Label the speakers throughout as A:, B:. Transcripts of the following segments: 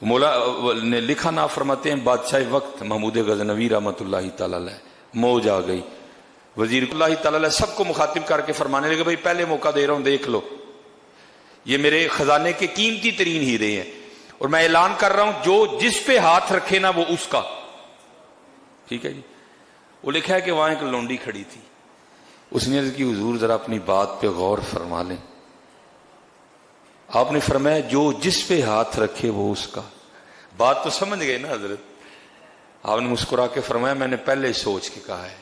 A: مولا نے لکھا نا فرماتے ہیں بادشاہ وقت محمود غزنوی رحمۃ اللہ تعالی علیہ موج آ گئی، وزیر اللہ تعالی علیہ سب کو مخاطب کر کے فرمانے لگے بھائی پہلے موقع دے رہا ہوں، دیکھ لو یہ میرے خزانے کے قیمتی ترین ہیرے ہیں، اور میں اعلان کر رہا ہوں جو جس پہ ہاتھ رکھے نا وہ اس کا۔ ٹھیک ہے جی۔ وہ لکھا ہے کہ وہاں ایک لونڈی کھڑی تھی، اس نے عرض کی حضور ذرا اپنی بات پہ غور فرما لیں۔ آپ نے فرمایا جو جس پہ ہاتھ رکھے وہ اس کا۔ بات تو سمجھ گئے نا حضرت؟ آپ نے مسکرا کے فرمایا میں نے پہلے سوچ کے کہا ہے،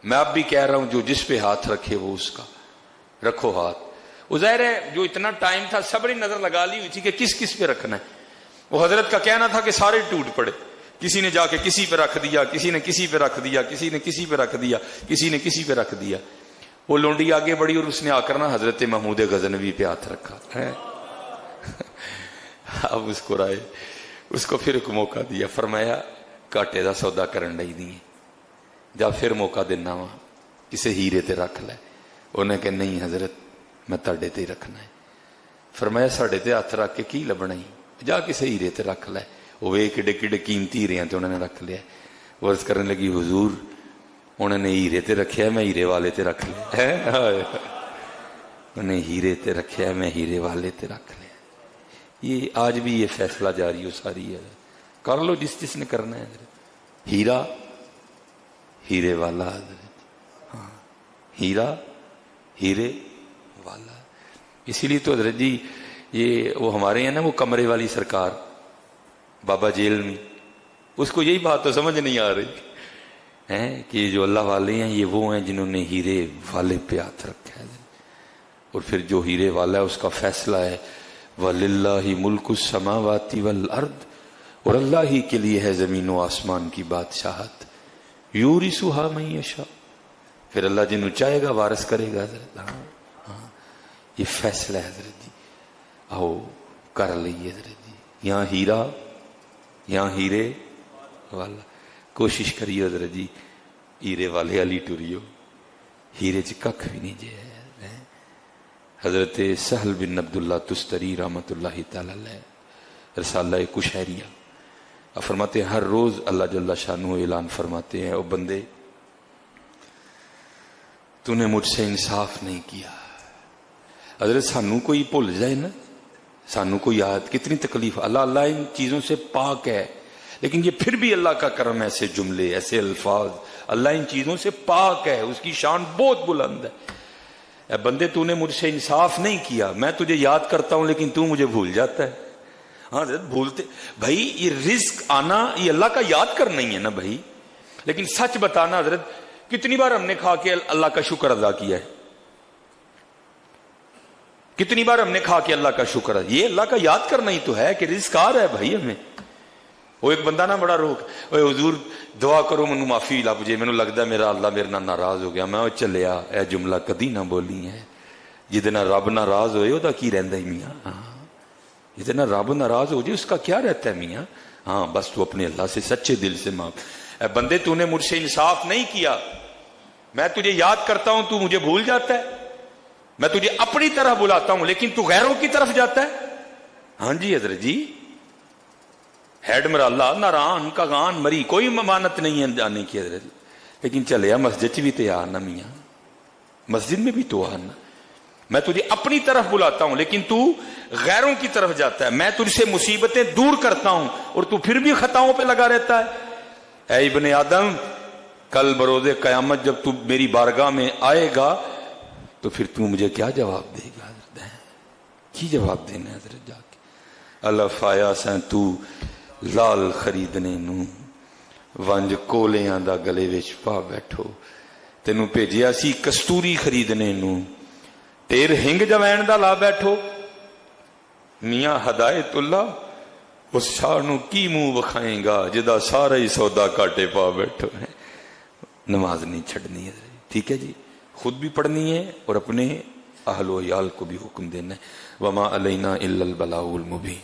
A: میں اب بھی کہہ رہا ہوں جو جس پہ ہاتھ رکھے وہ اس کا۔ رکھو ہاتھ۔ وہ ظاہر ہے جو اتنا ٹائم تھا سب نے نظر لگا لی ہوئی تھی کہ کس کس پہ رکھنا ہے۔ وہ حضرت کا کہنا تھا کہ سارے ٹوٹ پڑے، کسی نے جا کے کسی پہ رکھ دیا، کسی نے کسی پہ رکھ دیا، کسی نے کسی پہ رکھ دیا، کسی نے کسی پہ رکھ دیا۔ وہ لونڈی آگے بڑھی اور اس نے آ کر نا حضرت محمود غزنوی پہ ہاتھ رکھا ہے۔ اب اس کو رائے اس کو پھر ایک موقع دیا، فرمایا کاٹے دا سودا کرن ڈئی دی جا پھر موقع دینا وا کسے ہیرے تے رکھ لے۔ انہیں کہ نہیں حضرت میں تاڑے تے رکھنا ہے۔ فرمایا ساڑے تے ہاتھ رکھ کے کی لبنا ہی، جا کسے ہیرے تے رکھ لے۔ وہ کڈے کڈے قیمتی ہیرے ہیں تو انہوں نے رکھ لیا۔ وہ عرض کرنے لگی حضور انہوں نے ہیرے تے رکھیا میں ہیرے والے تے رکھ لیا، انہیں ہیرے تے رکھیا میں ہیرے والے تے رکھ لیا۔ یہ آج بھی یہ فیصلہ جاری ہو ساری ہے، کر لو جس جس نے کرنا ہے حضرت۔ ہیرا ہیرے والا حضرت، ہاں ہیرا ہیرے والا۔ اسی لیے تو حضرت جی یہ وہ ہمارے ہیں نا وہ کمرے والی سرکار بابا جیل میں، اس کو یہی بات تو سمجھ نہیں آ رہی ہے کہ جو اللہ والے ہیں یہ وہ ہیں جنہوں نے ہیرے والے پہ ہاتھ رکھا ہے، اور پھر جو ہیرے والا ہے اس کا فیصلہ ہے وَلِلَّهِ مُلْكُ السَّمَاوَاتِ وَالْأَرْضِ، اور اللہ ہی کے لیے ہے زمین و آسمان کی بادشاہت، یورثُهَا مَن یشاء، پھر اللہ جنہوں چاہے گا وارث کرے گا حضرت۔ ہاں یہ فیصلہ ہے حضرت جی، آؤ کر لئیے حضرت جی، یہاں ہیرا یہاں ہیرے والا۔ کوشش کریے حضرت جی ہیرے والے علی ٹوریو، ہیرے چ ککھ بھی نہیں جے۔ حضرت سہل بن عبداللہ تستری رحمت اللہ تعالی علیہ رسالہ کشیریہ فرماتے ہیں ہر روز اللہ جل شانہ اعلان فرماتے ہیں او بندے تو نے مجھ سے انصاف نہیں کیا۔ حضرت سانو کوئی بھول جائے نا، سانو کوئی یاد کتنی تکلیف، اللہ ان چیزوں سے پاک ہے، لیکن یہ پھر بھی اللہ کا کرم، ایسے جملے ایسے الفاظ، اللہ ان چیزوں سے پاک ہے، اس کی شان بہت بلند ہے۔ اے بندے تو نے مجھ سے انصاف نہیں کیا، میں تجھے یاد کرتا ہوں لیکن تو مجھے بھول جاتا ہے۔ ہاں حضرت بھولتے بھائی، یہ رزق آنا یہ اللہ کا یاد کرنا ہی ہے نا بھائی، لیکن سچ بتانا حضرت کتنی بار ہم نے کھا کے اللہ کا شکر ادا کیا ہے؟ کتنی بار ہم نے کھا کے اللہ کا شکر ادا، یہ اللہ کا یاد کرنا ہی تو ہے کہ رزق آ رہا ہے بھائی ہمیں۔ وہ ایک بندہ نا بڑا روک، اے حضور دعا کرو مینوں معافی لب جے، مینوں لگدا میرا اللہ میرے نال ناراض ہو گیا۔ میں چلیا اے جملہ کدی نہ بولی ہے، جہدے نال رب ناراض ہوئے دا کی رہندا ہے میاں؟ ہاں جہدے نال رب ناراض ہو جائے اس کا کیا رہتا ہے میاں؟ ہاں بس تو اپنے اللہ سے سچے دل سے معاف۔ اے بندے تو نے مجھ سے انصاف نہیں کیا، میں تجھے یاد کرتا ہوں تو مجھے بھول جاتا ہے، میں تجھے اپنی طرح بلاتا ہوں لیکن تو غیروں کی طرف جاتا ہے۔ ہاں جی حضرت جی، ہیڈ مراللہ ناران کا گان مری، کوئی ممانت نہیں ہے جانے کی حضرت، لیکن چلے مسجد بھی تو آنا میاں، مسجد میں بھی تو آنا، میں تجھے اپنی طرف بلاتا ہوں لیکن تو غیروں کی طرف جاتا ہے، میں تجھ سے مصیبتیں دور کرتا ہوں اور تو پھر بھی خطاؤں پہ لگا رہتا ہے۔ اے ابن آدم کل بروز قیامت جب تو میری بارگاہ میں آئے گا تو پھر تو مجھے کیا جواب دے گا حضرت؟ کی جواب دینا ہے حضرت جا کے؟ اللہ فایا سین تو لال خریدنے نو ونج کولیاں دا گلے وچ پا بیٹھو، تینوں بھیجیا سی کستوری خریدنے نو تیر ہنگ جوین دا لا بیٹھو۔ میاں ہدایت اللہ اس شاہ نو کی منہ وکھائیں گا جدا سارا ہی سودا کاٹے پا بیٹھو ہے۔ نماز نہیں چھڑنی ہے، ٹھیک ہے جی، خود بھی پڑھنی ہے اور اپنے اہل و عیال کو بھی حکم دینا ہے۔ وما علینا الا البلاغ المبین۔